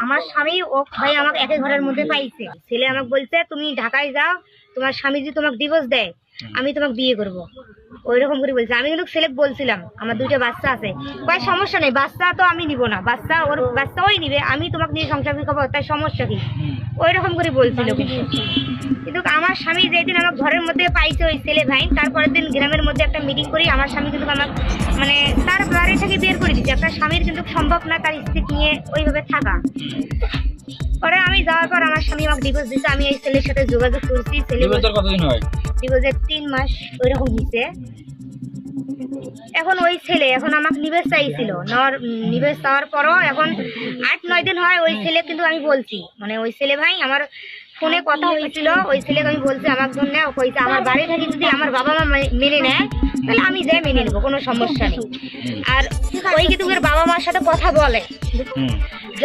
আমার স্বামী ও ভাই আমাকে একই ঘরের মধ্যে পাইছে। ছেলে আমাকে বলছে তুমি ঢাকায় যাও, তোমার স্বামী যদি তোমাকে ডিভোর্স দেয় আমি তোমাকে বিয়ে করবো, ওই রকম করে বলছে। আমি কিন্তু ছেলে বলছিলাম আমার 2টা বাচ্চা আছে, কয় সমস্যা নেই, বাচ্চা তো আমি নিব না, বাচ্চা ওর বাচ্চা ওই নিবে, আমি তোমাকে নিয়ে সংসার করবো, তাই সমস্যা কি, ওই রকম করে বলছিল। কিন্তু আমার স্বামী যেদিন আমার ঘরের মধ্যে পাইছে ওই ছেলে ভাই, তারপরের দিন গ্রামের মধ্যে একটা মিটিং করি, আমার স্বামী কিন্তু আমার মানে তার বাড়ি থেকে বের করে দিচ্ছে। একটা স্বামীর কিন্তু সম্ভব না তার স্ত্রী নিয়ে ওইভাবে থাকা। পরে আমি যাওয়ার পর আমার স্বামী আমাকে ডিভোর্স দিচ্ছে। আমি এই ছেলের সাথে যোগাযোগ করছি, ছেলে কতদিন হয় ডিভোর্সের 3 মাস ওই রকম হয়েছে। এখন ওই ছেলে এখন আমাকে নিবেশ চাইছিল, নিবেশ চাওয়ার পরও এখন 8-9 দিন হয় ওই ছেলে, কিন্তু আমি বলছি মানে ওই ছেলে ভাই আমার ফোনে কথা হয়েছিল, ওই ছেলেকে আমি বলছি আমার জন্য কইছে আমার বাড়ি থেকে যদি আমার বাবা মা মেনে নেয় তাহলে আমি যাই মেনে নেবো, কোনো সমস্যা নেই। আর ওই কিন্তু ওর বাবা মার সাথে কথা বলে।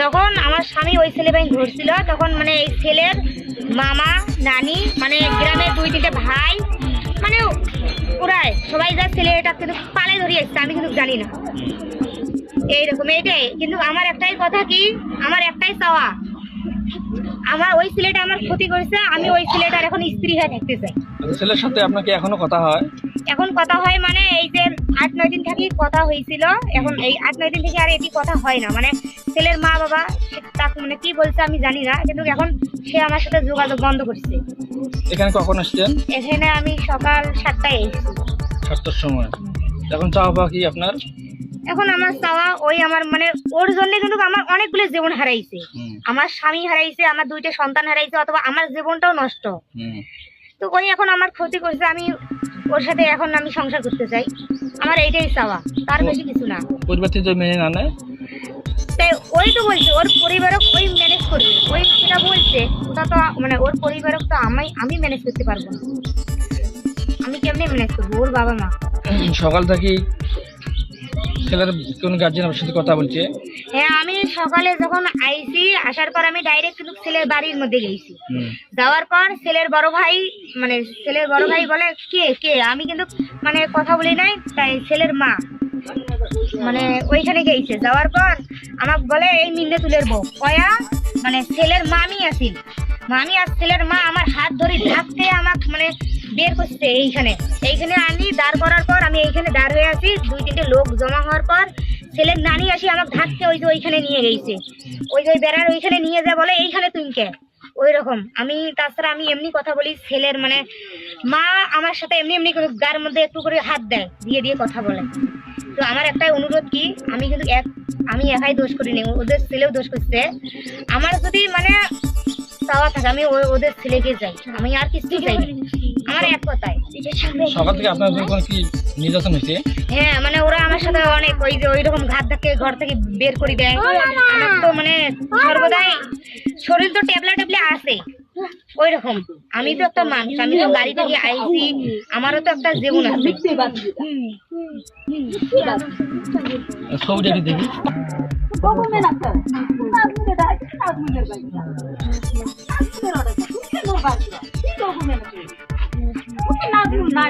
যখন আমার স্বামী ওই ছেলে ভাই ঘুরছিল তখন মানে এই ছেলের মামা নানি মানে গ্রামের 2-3টা ভাই মানে ওরাই সবাই যা ছেলেটা কিন্তু পালে ধরিয়ে এসছে, আমি কিন্তু জানি না এইরকম এইটাই। কিন্তু আমার একটাই কথা কি, আমার একটাই চাওয়া, আমার ওই ছেলেটা আমার ক্ষতি করেছে, আমি ওই ছেলেটার এখন স্ত্রী হয়ে থাকতে চাই। ছেলের সাথে আপনাকে এখনো কথা হয়? এখন কথা হয় মানে এই যে 8-9 দিন থেকে কথা হয়েছিল, এখন এই 8-9 দিন থেকে আর এটি কথা হয় না। মানে ছেলের মা বাবা তাকে মানে কি বলছে আমি জানি না, কিন্তু এখন সে আমার সাথে যোগাযোগ বন্ধ করছে। এখানে কখন আসছেন? এখানে আমি সকাল 7টায় এসেছি। 7টার সময়। এখন চাওয়া পাওয়া কি আপনার? এখন আমার চাওয়া ওই আমার মানে ওর জন্য কিন্তু আমার অনেকগুলো জীবন হারাইছে, আমার স্বামী হারাইছে, আমার 2টা সন্তান হারাইছে, অথবা আমার জীবনটাও নষ্ট। তো ওই এখন আমার ক্ষতি করছে, আমি ওর সাথে এখন আমি সংসার করতে চাই, আমার এইটাই চাওয়া, তার বেশি কিছু না। পরিবার থেকে মেনে না নেয় তাই ওই তো বলছে ওর পরিবারক ওই ম্যানেজ করবে, ওই সেটা বলছে, ওটা তো মানে ওর পরিবারক তো আমি ম্যানেজ করতে পারবো না, আমি কেমনে ম্যানেজ করবো, ওর বাবা মা। সকাল থেকে ছেলের কোন গার্জিয়ান আপনার সাথে কথা বলছে? হ্যাঁ, আমি সকালে যখন আইছি, আসার পর আমি ডাইরেক্ট কিন্তু ছেলের বাড়ির মধ্যে গেছি। যাওয়ার পর ছেলের বড় ভাই বলে কে কে, আমি কিন্তু মানে কথা বলি নাই, তাই ছেলের মা মানে ওইখানে গেছে। যাওয়ার পর আমাকে বলে এই মিন্নে তুলের বউ কয়া, মানে ছেলের মামি আসিল, মামি আর ছেলের মা আমার হাত ধরে ঢাকতে আমাকে মানে বের করছে। এইখানে আনি দাঁড় করার পর আমি এইখানে দাঁড় হয়ে আছি, 2-3টে লোক জমা হওয়ার পর ছেলের নানি আসি আমাকে ঢাকতে ওই যে ওইখানে নিয়ে গেছে, ওই যে বেড়ার ওইখানে নিয়ে যা বলে এইখানে তুই কে, ওই রকম। আমি তাছাড়া আমি এমনি কথা বলি, ছেলের মানে মা আমার সাথে এমনি গার মধ্যে একটু করে হাত দেয়, দিয়ে কথা বলে। তো আমার একটাই অনুরোধ কি, আমি কিন্তু আমি একাই দোষ করিনি, ওদের ছেলেও দোষ করছে। আমার যদি মানে চাওয়া থাকে আমি ওদের ছেলেকে যাই, আমি আর কিছু চাই না, আমার এক কথায়। সকাল থেকে আপনার কি নির্যাতন হয়েছে? হ্যাঁ, মানে ওরা আমার সাথে অনেক ওই যে ওইরকম ঘাট ধাক্কে ঘর থেকে বের করে দেয়। আমার তো মানে সর্বদাই শরীর তো টেবলা আছে ওই রকম, আমি তো একটা মানুষ, আমি তো গাড়ি থেকে আইছি, আমারও তো একটা জীবন আছে। ছবিটা কি দেখি? না